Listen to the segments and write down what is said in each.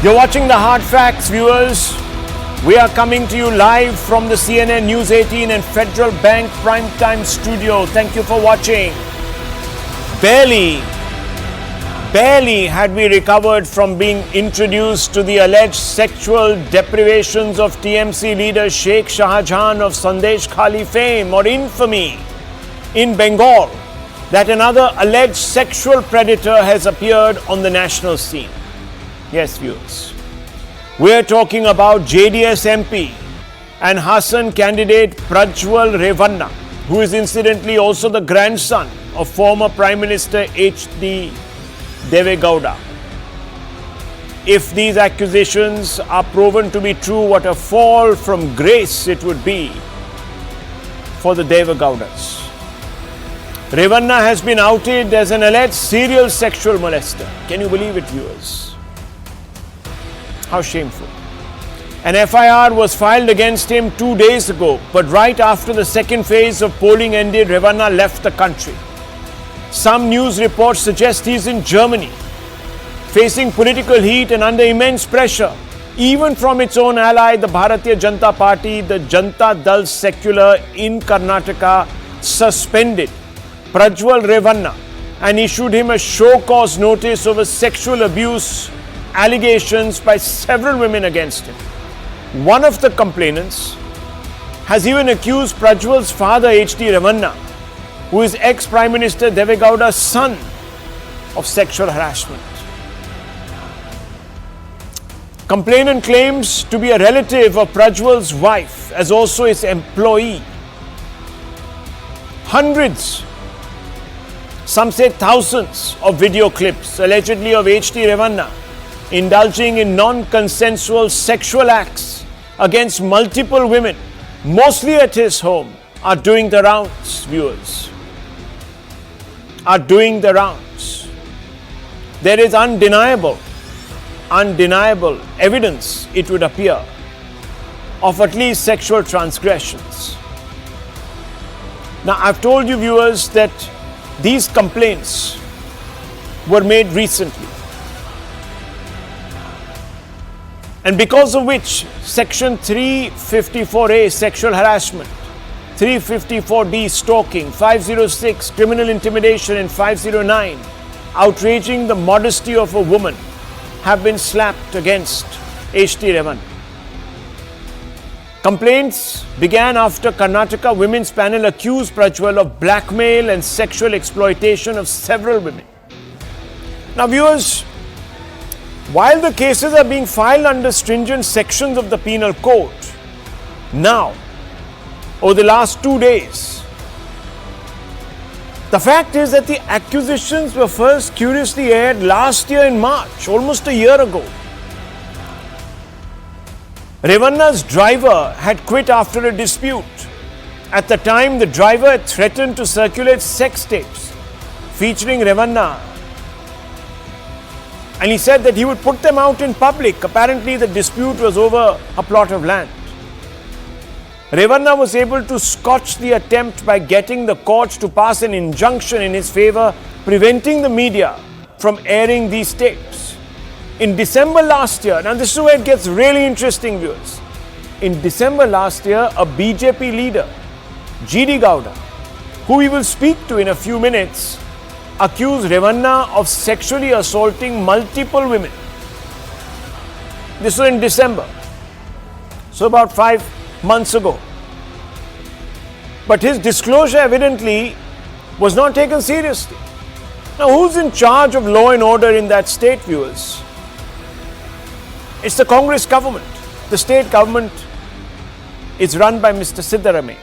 You're watching the Hard Facts, viewers. We are coming to you live from the CNN News 18 and Federal Bank Primetime Studio. Thank you for watching. Barely had we recovered from being introduced to the alleged sexual deprivations of TMC leader Sheikh Shahjahan of Sandesh Khali fame or infamy in Bengal, that another alleged sexual predator has appeared on the national scene. Yes, viewers. We're talking about JDS MP and Hassan candidate Prajwal Revanna, who is incidentally also the grandson of former Prime Minister H.D. Deve Gowda. If these accusations are proven to be true, what a fall from grace it would be for the Deve Gowdas. Revanna has been outed as an alleged serial sexual molester. Can you believe it, viewers? How shameful. An FIR was filed against him 2 days ago, but right after the second phase of polling ended, Revanna left the country. Some news reports suggest he is in Germany, facing political heat and under immense pressure, even from its own ally, the Bharatiya Janata Party. The Janata Dal secular in Karnataka suspended Prajwal Revanna and issued him a show cause notice over sexual abuse allegations by several women against him. One of the complainants has even accused Prajwal's father, H.D. Revanna, who is ex-Prime Minister Deve Gowda's son, of sexual harassment. Complainant claims to be a relative of Prajwal's wife as also his employee. Hundreds, some say thousands of video clips allegedly of H.D. Revanna indulging in non-consensual sexual acts against multiple women, mostly at his home, are doing the rounds, viewers. Are doing the rounds. There is undeniable evidence, it would appear, of at least sexual transgressions. Now, I've told you, viewers, that these complaints were made recently, and because of which Section 354A, sexual harassment, 354D, stalking, 506, criminal intimidation, and 509, outraging the modesty of a woman, have been slapped against H.D. Revanna. Complaints began after Karnataka Women's Panel accused Prajwal of blackmail and sexual exploitation of several women. Now, viewers, while the cases are being filed under stringent sections of the penal code, now, over the last 2 days, the fact is that the accusations were first curiously aired last year in March, almost a year ago. Revanna's driver had quit after a dispute. At the time, the driver had threatened to circulate sex tapes featuring Revanna, and he said that he would put them out in public. Apparently, the dispute was over a plot of land. Revanna was able to scotch the attempt by getting the courts to pass an injunction in his favor, preventing the media from airing these tapes. In December last year, now this is where it gets really interesting, viewers. In December last year, a BJP leader, G.D. Gowda, who we will speak to in a few minutes, accused Revanna of sexually assaulting multiple women. This was in December, so about 5 months ago. But his disclosure evidently was not taken seriously. Now, who's in charge of law and order in that state, viewers? It's the Congress government. The state government is run by Mr. Siddaramaiah.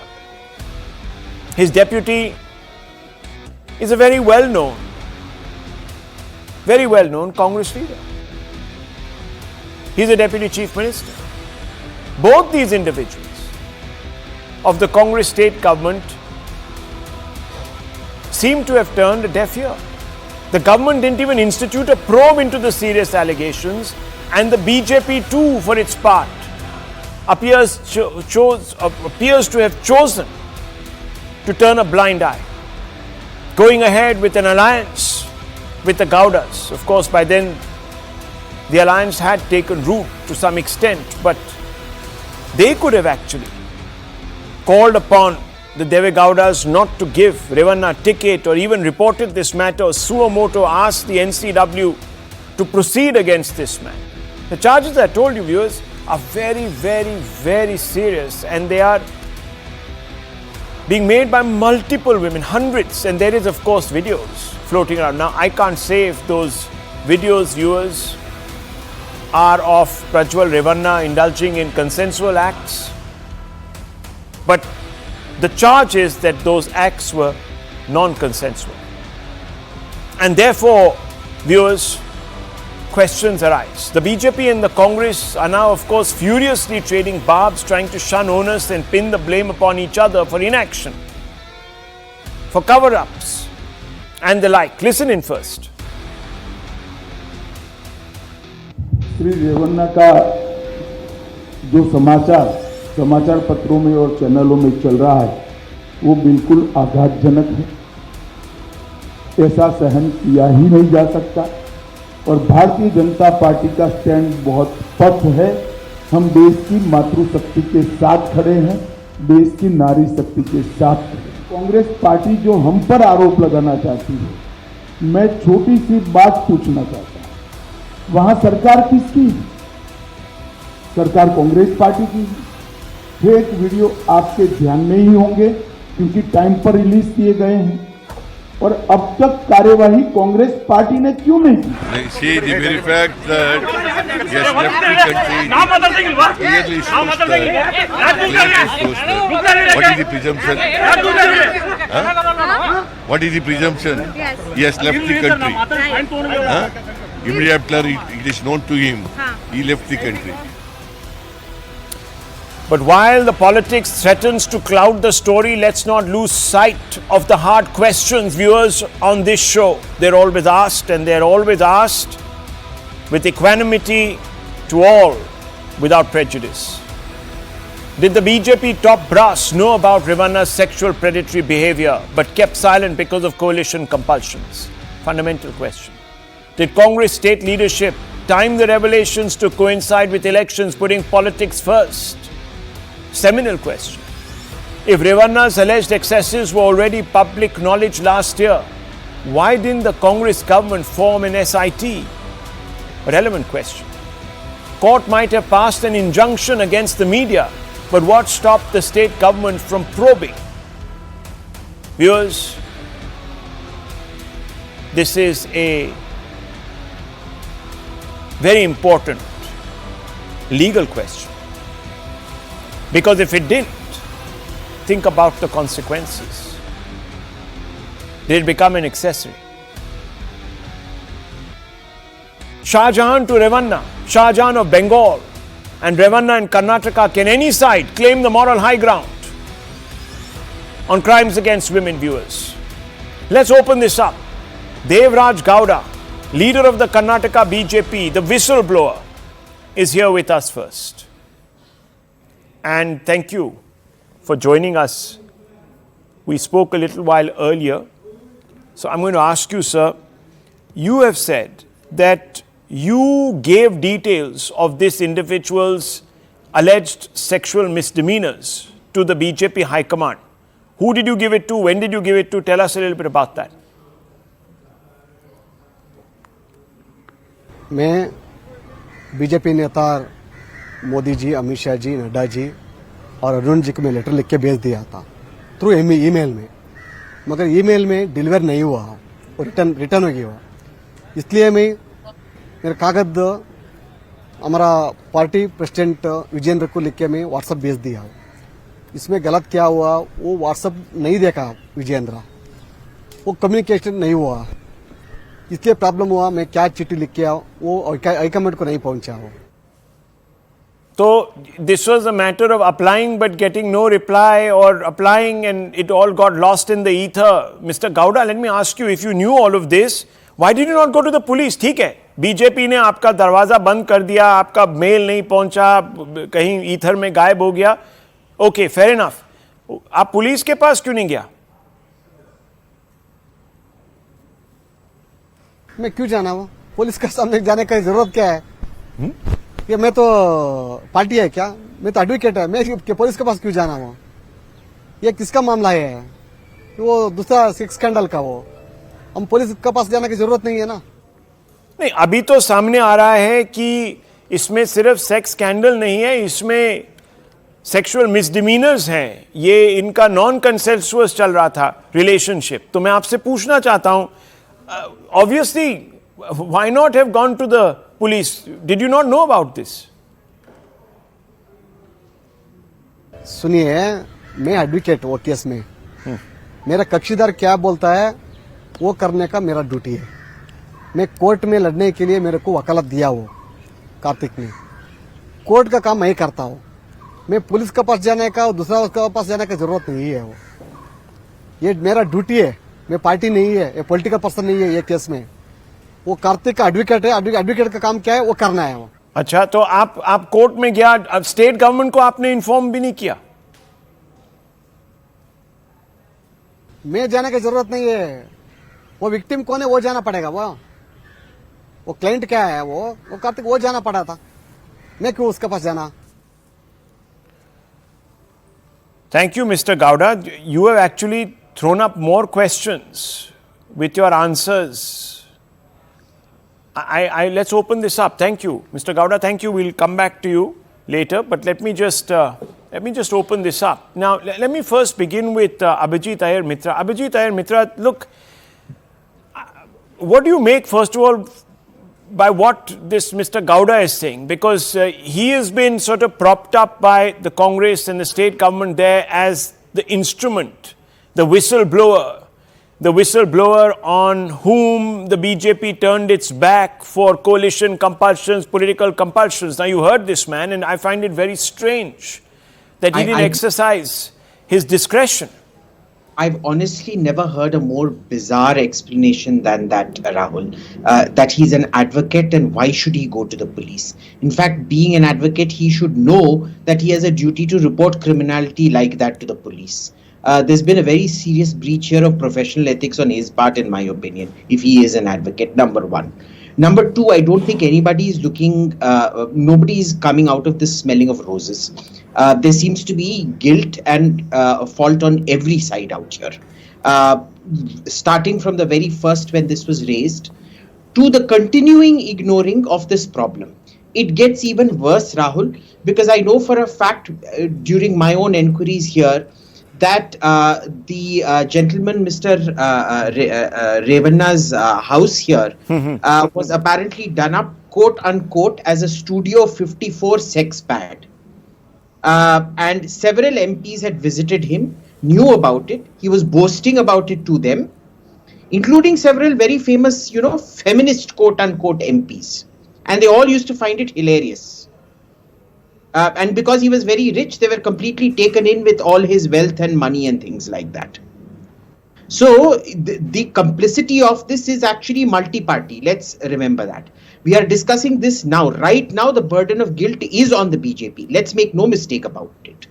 His deputy is a very well-known Congress leader. He's a deputy chief minister. Both these individuals of the Congress state government seem to have turned a deaf ear. The government didn't even institute a probe into the serious allegations, and the BJP too, for its part, appears to have chosen to turn a blind eye, going ahead with an alliance with the Gowdas. Of course, by then the alliance had taken root to some extent, but they could have actually called upon the Deve Gowdas not to give Revanna a ticket, or even reported this matter suo moto, asked the NCW to proceed against this man. The charges, I told you viewers, are very, very, very serious, and they are being made by multiple women, hundreds, and there is of course videos floating around. Now I can't say if those videos, viewers, are of Prajwal Revanna indulging in consensual acts, but the charge is that those acts were non-consensual. And therefore, viewers, questions arise. The BJP and the Congress are now, of course, furiously trading barbs, trying to shun onus and pin the blame upon each other for inaction, for cover-ups, and the like. Listen in first. Shri Revanna का जो समाचार पत्रों में और चैनलों में चल रहा है वो बिल्कुल आघातजनक है। ऐसा सहन किया ही नहीं जा सकता और भारतीय जनता पार्टी का स्टैंड बहुत स्पष्ट है। हम देश की मातृशक्ति के साथ खड़े हैं, देश की नारी शक्ति के साथ खड़े हैं। कांग्रेस पार्टी जो हम पर आरोप लगाना चाहती है, मैं छोटी सी बात पूछना चाहता हूं, वहां सरकार किसकी है? सरकार कांग्रेस पार्टी की है। फेक वीडियो आपके ध्यान में ही होंगे क्योंकि टाइम पर रिलीज किए गए हैं, और अब तक कार्यवाही कांग्रेस पार्टी ने क्यों नहीं की? See the very fact that he has left the country clearly shows that. What is the presumption? What is the presumption? He has left the country. Immediately after it is known to him, he left the country. But while the politics threatens to cloud the story, let's not lose sight of the hard questions, viewers, on this show. They're always asked, and they're always asked with equanimity to all, without prejudice. Did the BJP top brass know about Revanna's sexual predatory behavior but kept silent because of coalition compulsions? Fundamental question. Did Congress state leadership time the revelations to coincide with elections, putting politics first? Seminal question. If Revanna's alleged excesses were already public knowledge last year, why didn't the Congress government form an SIT? A relevant question. Court might have passed an injunction against the media, but what stopped the state government from probing? Viewers, this is a very important legal question. Because if it didn't, think about the consequences. Did it become an accessory? Shah Jahan to Revanna, Shah Jahan of Bengal, and Revanna in Karnataka. Can any side claim the moral high ground on crimes against women, viewers? Let's open this up. Devraj Gowda, leader of the Karnataka BJP, the whistleblower, is here with us first. And thank you for joining us. We spoke a little while earlier. So I'm going to ask you, sir, you have said that you gave details of this individual's alleged sexual misdemeanors to the BJP High Command. Who did you give it to? When did you give it to? Tell us a little bit about that. मैं BJP नेता मोदी जी, अमित शाह जी, नड्डा जी और अरुण जी को मैं letter लिख के भेज दिया था थ्रू ईमेल में, मगर ईमेल में डिलीवर नहीं हुआ और रिटर्न हो गया। इसलिए मैं मेरा कागज हमारा पार्टी प्रेसिडेंट विजेंद्र को लिख के मैं व्हाट्सएप भेज दिया। इसमें गलत क्या हुआ, वो व्हाट्सएप नहीं देखा विजेंद्र, वो कम्युनिकेशन नहीं हुआ, इसलिए प्रॉब्लम हुआ। मैं क्या चिट्ठी लिख के आया वो हाईकमांड को नहीं पहुंचा वो। So this was a matter of applying but getting no reply, or applying and it all got lost in the ether. Mr. Gowda, let me ask you, if you knew all of this, why did you not go to the police? ठीक है, BJP ने आपका दरवाजा बंद कर दिया, आपका mail नहीं पहुंचा, कहीं ईथर में गायब हो गया, ओके, फेयर इनफ। आप पुलिस के पास क्यों नहीं गया? मैं क्यों जाना, वो पुलिस के सामने जाने का जरूरत क्या है? ये मैं तो पार्टी है क्या? मैं तो एडवोकेट है, मैं पुलिस के पास क्यों जाना हूँ? ये किसका मामला है? वो दूसरा स्कैंडल का, वो हम पुलिस के पास जाने की जरूरत नहीं है ना। नहीं, अभी तो सामने आ रहा है कि इसमें सिर्फ सेक्स स्कैंडल नहीं है, इसमें सेक्सुअल मिसडिमीनर्स हैं। ये इनका नॉन कंसेंसुअस चल रहा था रिलेशनशिप। तो मैं आपसे पूछना चाहता हूं, obviously why not have gone to the police? Did you not know about this? सुनिए, मैं एडवोकेट वो केस में, मेरा कक्षीदार क्या बोलता है वो करने का मेरा ड्यूटी है। मैं कोर्ट में लड़ने के लिए मेरे को वकालत दिया वो कार्तिक ने, कोर्ट का काम मैं ही करता हूँ। मैं पुलिस के पास जाने का और दूसरा उसके पास जाने की जरूरत नहीं है। वो ये मेरा ड्यूटी है, मैं पार्टी नहीं है, ये पॉलिटिकल पर्सन नहीं है। ये केस में वो कार्तिक का एडवोकेट है, एडवोकेट का काम क्या है वो करना है वो। अच्छा, तो आप कोर्ट में गया, अब स्टेट गवर्नमेंट को आपने इन्फॉर्म भी नहीं किया? मैं जाने की जरूरत नहीं है। वो विक्टिम कौन है वो जाना पड़ेगा। वो क्लाइंट क्या है, वो कार्तिक वो जाना पड़ा था, मैं क्यों उसके पास जाना? Thank you, Mr. Gowda. You have actually thrown up more questions with your answers. Let's open this up. Thank you, Mr. Gowda. Thank you. We'll come back to you later, but let me just open this up. Now, let me first begin with Abhijit Iyer Mitra. Abhijit Iyer Mitra, look, what do you make, first of all, by what this Mr. Gowda is saying? Because he has been sort of propped up by the Congress and the state government there as the instrument, the whistleblower on whom the BJP turned its back for coalition compulsions, political compulsions. Now, you heard this man, and I find it very strange that he didn't exercise his discretion. I've honestly never heard a more bizarre explanation than that, Rahul. That he's an advocate and why should he go to the police? In fact, being an advocate, he should know that he has a duty to report criminality like that to the police. There's been a very serious breach here of professional ethics on his part, in my opinion, if he is an advocate, number one. Number two, I don't think anybody is nobody is coming out of this smelling of roses. There seems to be guilt and fault on every side out here. Starting from the very first when this was raised, to the continuing ignoring of this problem. It gets even worse, Rahul, because I know for a fact during my own enquiries here that the gentleman, Mr. Revanna's house here was apparently done up, quote unquote, as a Studio 54 sex pad. And several MPs had visited him, knew about it. He was boasting about it to them, including several very famous, feminist, quote unquote, MPs. And they all used to find it hilarious. And because he was very rich, they were completely taken in with all his wealth and money and things like that. So the complicity of this is actually multi-party. Let's remember that. We are discussing this now. Right now, the burden of guilt is on the BJP. Let's make no mistake about it.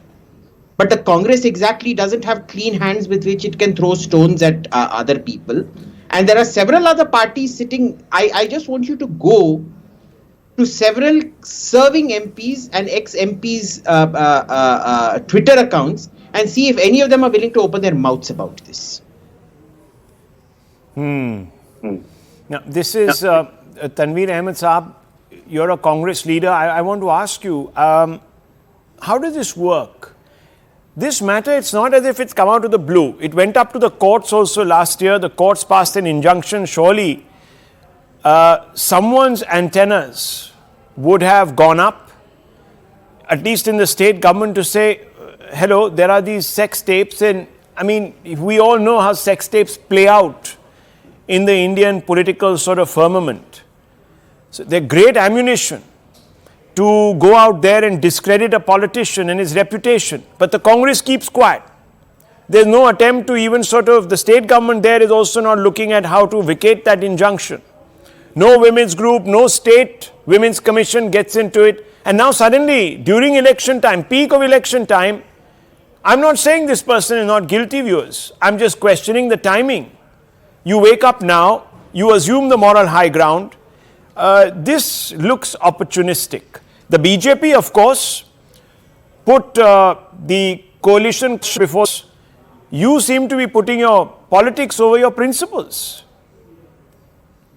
But the Congress exactly doesn't have clean hands with which it can throw stones at other people. And there are several other parties sitting. I just want you to go to several serving MPs and ex-MPs' Twitter accounts and see if any of them are willing to open their mouths about this. Now, this is Tanveer Ahmed Saab. You're a Congress leader. I want to ask you, how does this work? This matter, it's not as if it's come out of the blue. It went up to the courts also last year. The courts passed an injunction. Surely someone's antennas would have gone up, at least in the state government, to say, hello, there are these sex tapes. And I mean, we all know how sex tapes play out in the Indian political sort of firmament. So they're great ammunition to go out there and discredit a politician and his reputation. But the Congress keeps quiet. There's no attempt to even the state government there is also not looking at how to vacate that injunction. No women's group, no state women's commission gets into it. And now suddenly, during election time, peak of election time, I'm not saying this person is not guilty, viewers. I'm just questioning the timing. You wake up now, you assume the moral high ground. this looks opportunistic. The BJP, of course, put the coalition before. You seem to be putting your politics over your principles.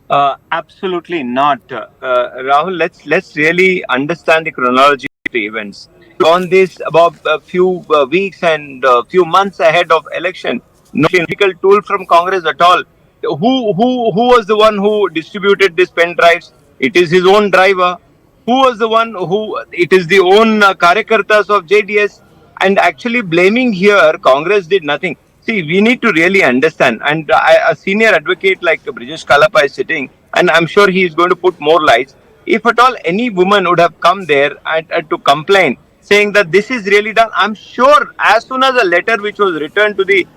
Absolutely not, Rahul. Let's really understand the chronology of the events. On this, about a few weeks and a few months ahead of election, no political tool from Congress at all. Who was the one who distributed these pen drives? It is his own driver. Who was the one who? It is the own Karyakartas of JDS. And actually blaming here, Congress did nothing. See, we need to really understand. And a senior advocate like Brijesh Kalapa is sitting, and I'm sure he is going to put more lights. If at all any woman would have come there and to complain, saying that this is really done, I'm sure as soon as a letter which was returned to the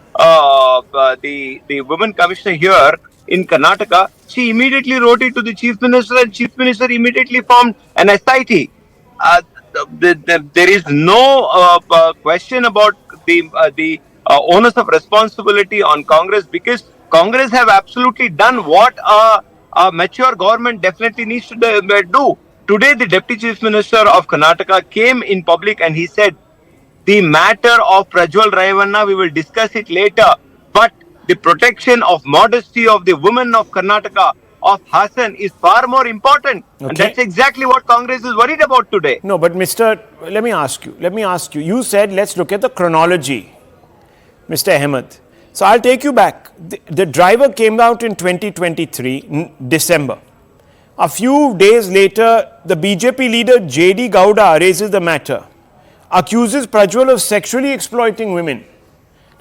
women commissioner here in Karnataka, she immediately wrote it to the chief minister, and chief minister immediately formed an SIT. There is no question about the onus of responsibility on Congress, because Congress have absolutely done what a mature government definitely needs to do. Today, the Deputy Chief Minister of Karnataka came in public and he said, the matter of Prajwal Revanna, we will discuss it later, but the protection of modesty of the women of Karnataka, of Hassan, is far more important. Okay. And that's exactly what Congress is worried about today. No, but let me ask you. You said let's look at the chronology, Mr. Ahmed. So I'll take you back. The driver came out in 2023, December. A few days later, the BJP leader J.D. Gowda raises the matter, accuses Prajwal of sexually exploiting women.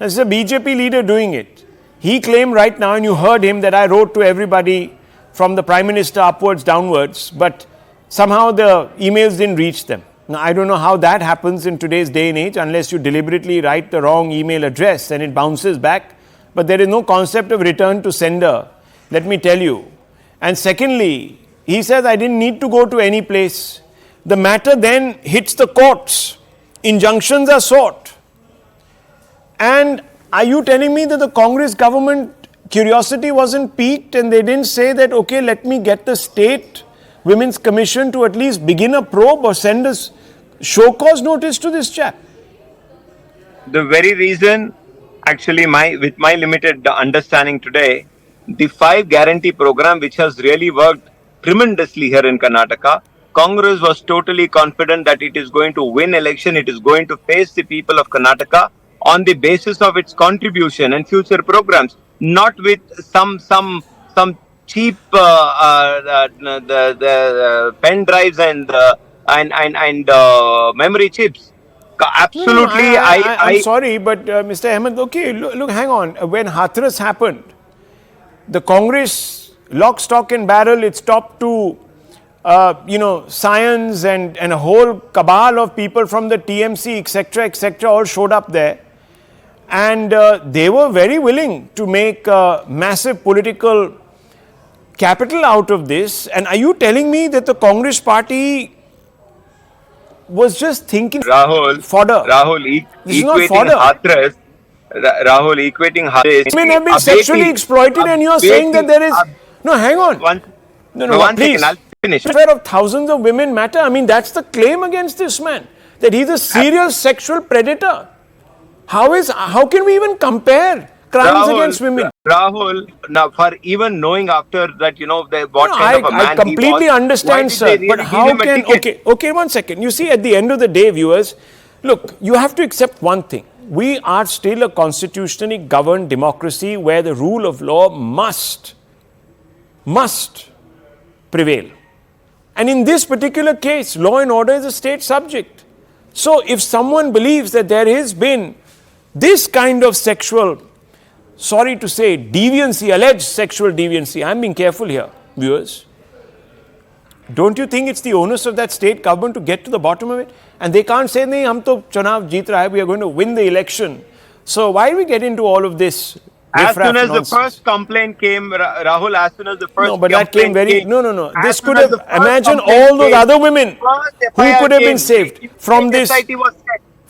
Now, this is a BJP leader doing it. He claimed right now, and you heard him, that I wrote to everybody from the Prime Minister upwards, downwards, but somehow the emails didn't reach them. Now, I don't know how that happens in today's day and age, unless you deliberately write the wrong email address and it bounces back. But there is no concept of return to sender, let me tell you. And secondly, he says, I didn't need to go to any place. The matter then hits the courts. Injunctions are sought. And are you telling me that the Congress government curiosity wasn't piqued and they didn't say that, okay, let me get the State Women's Commission to at least begin a probe or send us show cause notice to this chap? The very reason, actually, with my limited understanding today, the 5 guarantee program, which has really worked tremendously here in Karnataka, Congress was totally confident that it is going to win election, it is going to face the people of Karnataka on the basis of its contribution and future programs, not with some cheap pen drives and memory chips. Absolutely, I'm sorry, but Mr. Ahmed, okay, look, hang on. When Hathras happened, the Congress, lock, stock and barrel, it stopped to science and a whole cabal of people from the TMC, etc., all showed up there. And they were very willing to make massive political capital out of this. And are you telling me that the Congress party was just thinking fodder? Rahul, equating Hathras. Women have been sexually exploited and you are saying that there is... No, hang on. No, please. Second, I'll finish. The welfare of thousands of women matter. I mean, that's the claim against this man, that he's a serial sexual predator. How can we even compare crimes against women? Rahul, now for even knowing after that, what kind of a man I completely understand, sir. But how can... Okay, 1 second. You see, at the end of the day, viewers, look, you have to accept one thing. We are still a constitutionally governed democracy where the rule of law must prevail. And in this particular case, law and order is a state subject. So if someone believes that there has been this kind of sexual, sorry to say, deviancy, alleged sexual deviancy, I'm being careful here, viewers. Don't you think it's the onus of that state government to get to the bottom of it? And they can't say, nahi, hum to chunav jeet raha hai, we are going to win the election. So why do we get into all of this? As soon as the first complaint came, Rahul, as soon as the first but that came very... No. This could have... Imagine all those other women who could have been saved from this...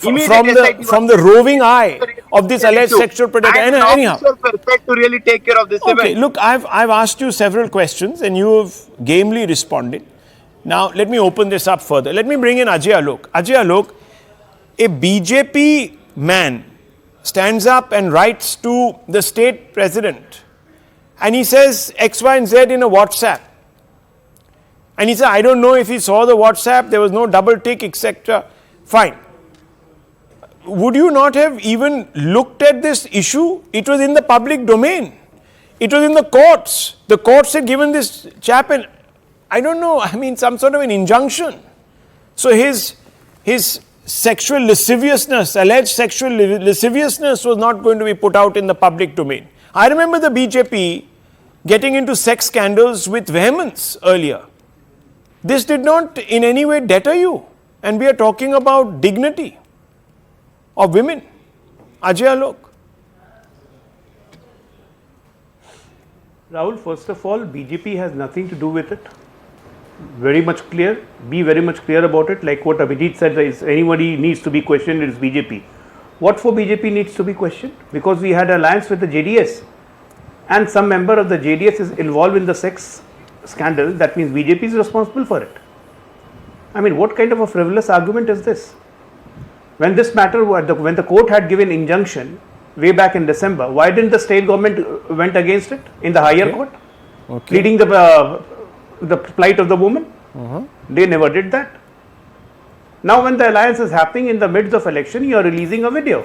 from the roving eye of this alleged sexual predator. Anyhow, perfect to really take care of this event. Look, I've asked you several questions and you have gamely responded. Now, let me open this up further. Let me bring in Ajay Alok. Ajay Alok, a BJP man stands up and writes to the state president and he says X, Y and Z in a WhatsApp. And he said, I don't know if he saw the WhatsApp, there was no double tick, etc. Fine. Would you not have even looked at this issue? It was in the public domain. It was in the courts. The courts had given this chap an, I don't know, I mean some sort of an injunction. So his sexual lasciviousness, alleged sexual lasciviousness was not going to be put out in the public domain. I remember the BJP getting into sex scandals with vehemence earlier. This did not in any way deter you. And we are talking about dignity of women. Ajay Alok. Rahul, first of all, BJP has nothing to do with it. Very much clear. Be very much clear about it. Like what Abhijit said, if anybody needs to be questioned, it is BJP. What for BJP needs to be questioned? Because we had alliance with the JDS and some member of the JDS is involved in the sex scandal. That means BJP is responsible for it. I mean, what kind of a frivolous argument is this? When this matter, when the court had given injunction way back in December, why didn't the state government went against it in the higher court, pleading the plight of the woman? They never did that. Now when the alliance is happening in the midst of election, you are releasing a video,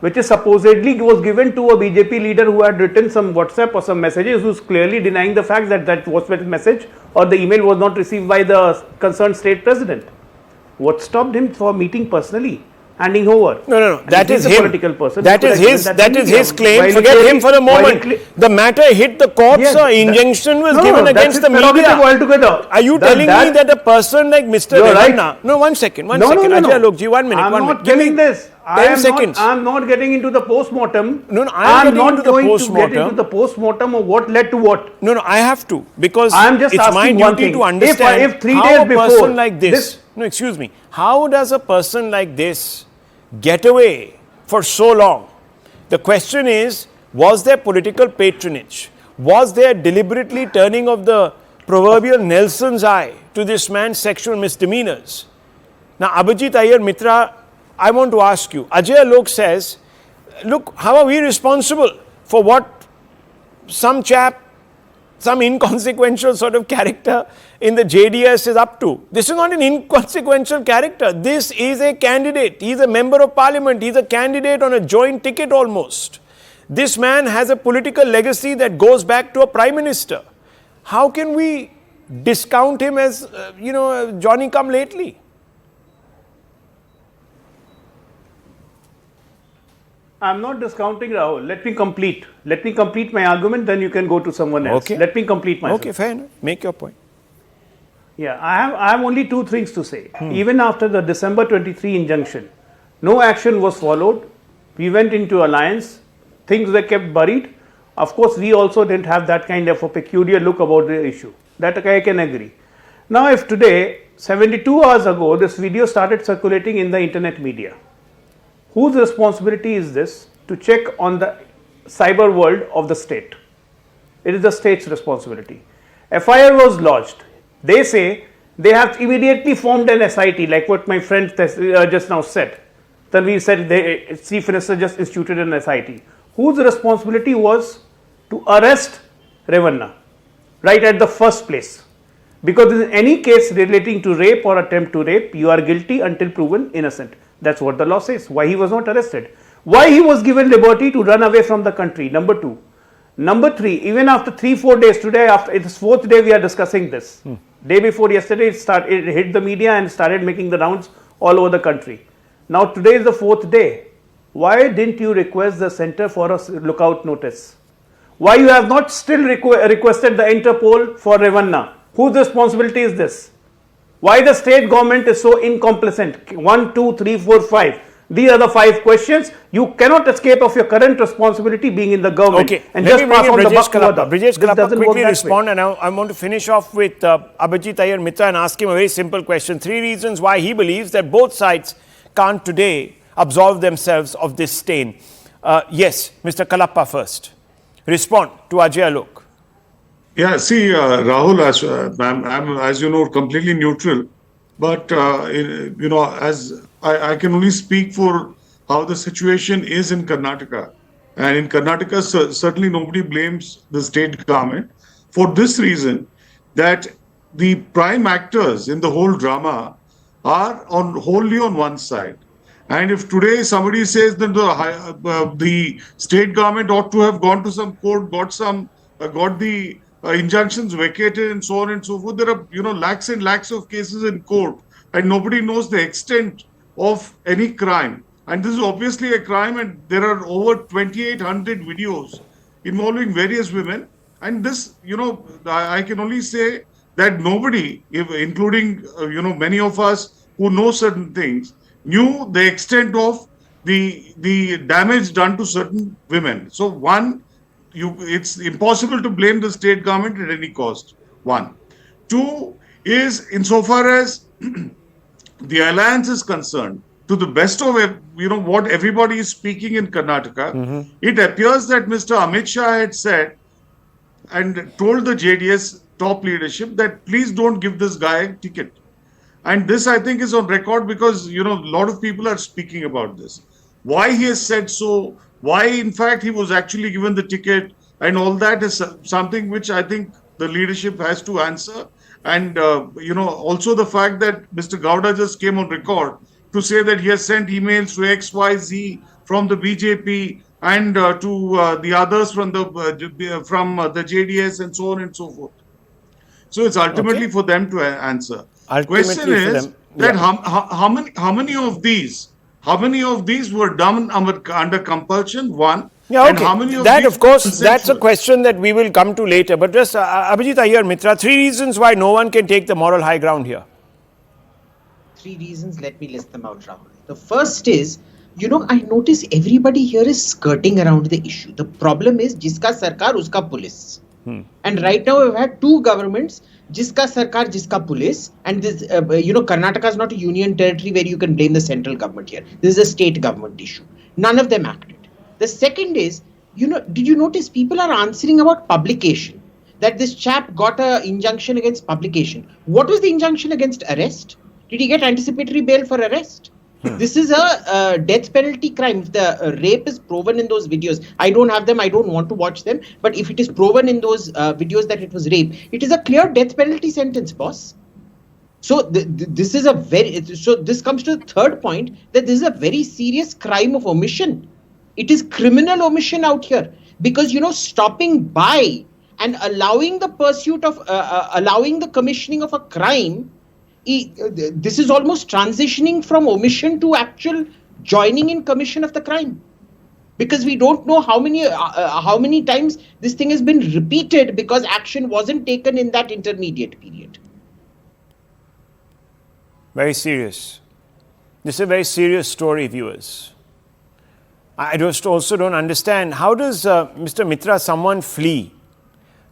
which is supposedly was given to a BJP leader who had written some WhatsApp or some messages, who's clearly denying the fact that that WhatsApp message or the email was not received by the concerned state president. What stopped him from meeting personally, handing over? No. That is him. Political person. That is his claim. Forget him for a moment. The matter hit the courts. Yes, injunction was given against the media. Altogether. Are you telling me that a person like Mr. Revanna? Right. No, one second. Ajay Alokji, 1 minute. I'm not telling this. 10 seconds. I'm not getting into the post-mortem. I'm not going to get into the post-mortem of what led to what. No, I have to, because I'm just it's my duty to understand if 3 how days a before person like this. No, excuse me. How does a person like this get away for so long? The question is, was there political patronage? Was there deliberately turning of the proverbial Nelson's eye to this man's sexual misdemeanors? Now, Abhijit Iyer Mitra, I want to ask you, Ajay Alok says, look, how are we responsible for what some chap, some inconsequential sort of character in the JDS is up to? This is not an inconsequential character. This is a candidate. He is a member of parliament. He is a candidate on a joint ticket almost. This man has a political legacy that goes back to a prime minister. How can we discount him as, Johnny come lately? I'm not discounting, Rahul. Let me complete my argument, then you can go to someone else. Okay. Let me complete myself. Okay, fair enough. Make your point. Yeah, I have only 2 things to say. Even after the December 23 injunction, no action was followed. We went into alliance. Things were kept buried. Of course, we also didn't have that kind of a peculiar look about the issue. That I can agree. Now, if today, 72 hours ago, this video started circulating in the internet media, whose responsibility is this to check on the cyber world of the state? It is the state's responsibility. FIR was lodged. They say they have immediately formed an SIT, like what my friend just now said. Then we said the Chief Minister just instituted an SIT. Whose responsibility was to arrest Revanna right at the first place? Because in any case relating to rape or attempt to rape, you are guilty until proven innocent. That's what the law says. Why he was not arrested? Why he was given liberty to run away from the country? Number 2. Number 3, even after 3-4 days, today after it's 4th day we are discussing this. Day before yesterday it hit the media and started making the rounds all over the country. Now today is the 4th day. Why didn't you request the center for a lookout notice? Why you have not still requested the Interpol for Revanna? Whose responsibility is this? Why the state government is so incompetent? 1, 2, 3, 4, 5. These are the 5 questions. You cannot escape of your current responsibility being in the government. Okay, and let just me bring pass on the Brijesh buck to others. Brijesh Kalapa quickly respond, way. and I want to finish off with Abhijit Iyer Mitra and ask him a very simple question. 3 reasons why he believes that both sides can't today absolve themselves of this stain. Yes, Mr. Kalappa first. Respond to Ajay Alok. Yeah, see, Rahul, I'm, as you know, completely neutral. But, as I can only speak for how the situation is in Karnataka. And in Karnataka, certainly nobody blames the state government for this reason, that the prime actors in the whole drama are wholly on one side. And if today somebody says that the state government ought to have gone to some court, got the injunctions vacated and so on and so forth, there are lakhs and lakhs of cases in court, and nobody knows the extent of any crime. And this is obviously a crime, and there are over 2,800 videos involving various women. And this, I can only say that nobody, including many of us who know certain things, knew the extent of the damage done to certain women. So one, it's impossible to blame the state government at any cost. One. Two is, insofar as the alliance is concerned, to the best of what everybody is speaking in Karnataka, it appears that Mr. Amit Shah had said and told the JDS top leadership that please don't give this guy a ticket. And this, I think, is on record because, a lot of people are speaking about this. Why he has said so, why, in fact, he was actually given the ticket, and all that is something which I think the leadership has to answer. And, also the fact that Mr. Gowda just came on record to say that he has sent emails to XYZ from the BJP and to the others from the JDS and so on and so forth. So it's ultimately for them to answer. Question is that how many of these were done under compulsion? One. Yeah, okay. And how many of that, these of course, consensual? that's a question that we will come to later. But just Abhijit Iyer Mitra, 3 reasons why no one can take the moral high ground here. 3 reasons, let me list them out, Rahul. The first is, I notice everybody here is skirting around the issue. The problem is, jiska sarkar, uska police. And right now we've had 2 governments, jiska sarkar, jiska police. And this, Karnataka is not a union territory where you can blame the central government here. This is a state government issue. None of them acted. The second is, did you notice people are answering about publication? That this chap got an injunction against publication. What was the injunction against arrest? Did he get anticipatory bail for arrest? This is a death penalty crime. If the rape is proven in those videos, I don't have them, I don't want to watch them. But if it is proven in those videos that it was rape, it is a clear death penalty sentence, boss. So this is this comes to the third point, that this is a very serious crime of omission. It is criminal omission out here because, stopping by and allowing the pursuit of, allowing the commissioning of a crime, this is almost transitioning from omission to actual joining in commission of the crime. Because we don't know how many times this thing has been repeated because action wasn't taken in that intermediate period. Very serious. This is a very serious story, viewers. I just also don't understand, how does Mr. Mitra, someone flee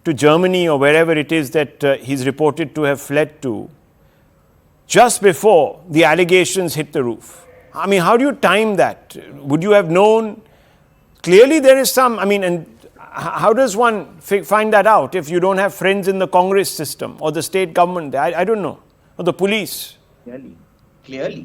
to Germany or wherever it is that he's reported to have fled to, just before the allegations hit the roof? I mean, how do you time that? Would you have known? Clearly there is some, and how does one find that out if you don't have friends in the Congress system or the state government? I don't know. Or the police. Clearly.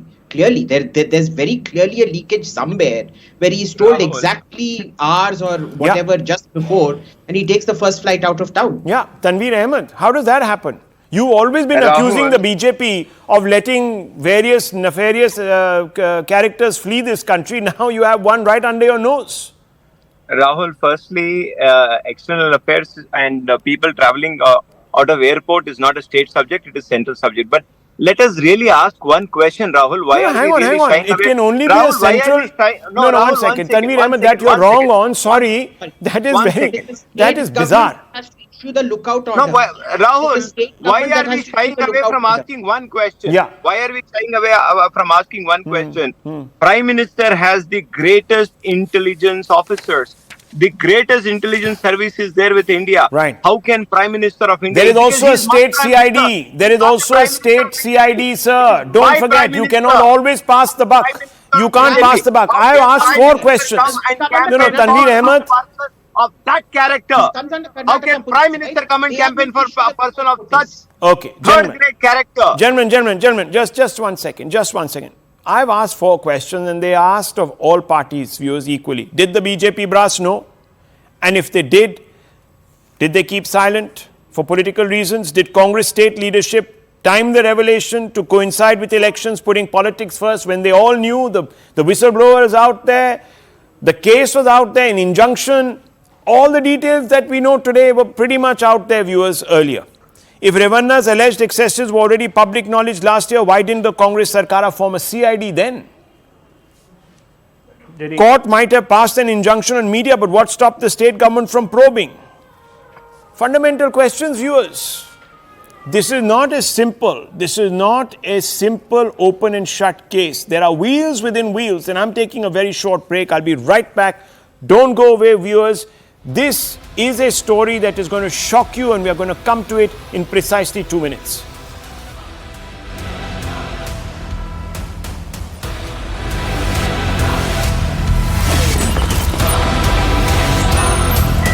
There's very clearly a leakage somewhere where he's told exactly hours or whatever just before, and he takes the first flight out of town. Yeah, Tanveer Ahmed. How does that happen? You've always been accusing the BJP of letting various nefarious characters flee this country. Now you have one right under your nose. Rahul, firstly, external affairs and people traveling out of airport is not a state subject, it is central subject. But let us really ask one question, Rahul. Why hang on. It can only be a central... No, one second. Tanveer Ahmed, that you're wrong on. Sorry. That is bizarre. The lookout order. No, Rahul, why are we shying away from asking one question? Yeah. Why are we shying away from asking one question? Prime Minister has the greatest intelligence officers. the greatest intelligence service is there with India. Right. How can Prime Minister of India? There is because also a he's not state Prime CID. Minister. There is Not also a Prime state Minister. CID, sir. Don't Why forget, Prime you Minister? cannot always pass the buck. Prime Minister You of can't Delhi. pass the buck. How I have can asked Prime four Minister questions. come and You know, campaign Tanveer for Ahmed. a person of that character. Comes under How Karnataka can policy, Prime Minister right? come and They have campaign been for a issued a person of notice. such Okay, gentlemen. third-grade character? Gentlemen, just 1 second. Just 1 second. I've asked 4 questions and they asked of all parties, viewers equally. Did the BJP brass know? And if they did they keep silent for political reasons? Did Congress state leadership time the revelation to coincide with elections, putting politics first when they all knew the whistleblower is out there, the case was out there, an injunction, all the details that we know today were pretty much out there, viewers, earlier. If Revanna's alleged excesses were already public knowledge last year, why didn't the Congress Sarkar form a CID then? Court might have passed an injunction on media, but what stopped the state government from probing? Fundamental questions, viewers. This is not a simple, open and shut case. There are wheels within wheels, and I'm taking a very short break. I'll be right back. Don't go away, viewers. This is a story that is going to shock you, and we are going to come to it in precisely 2 minutes.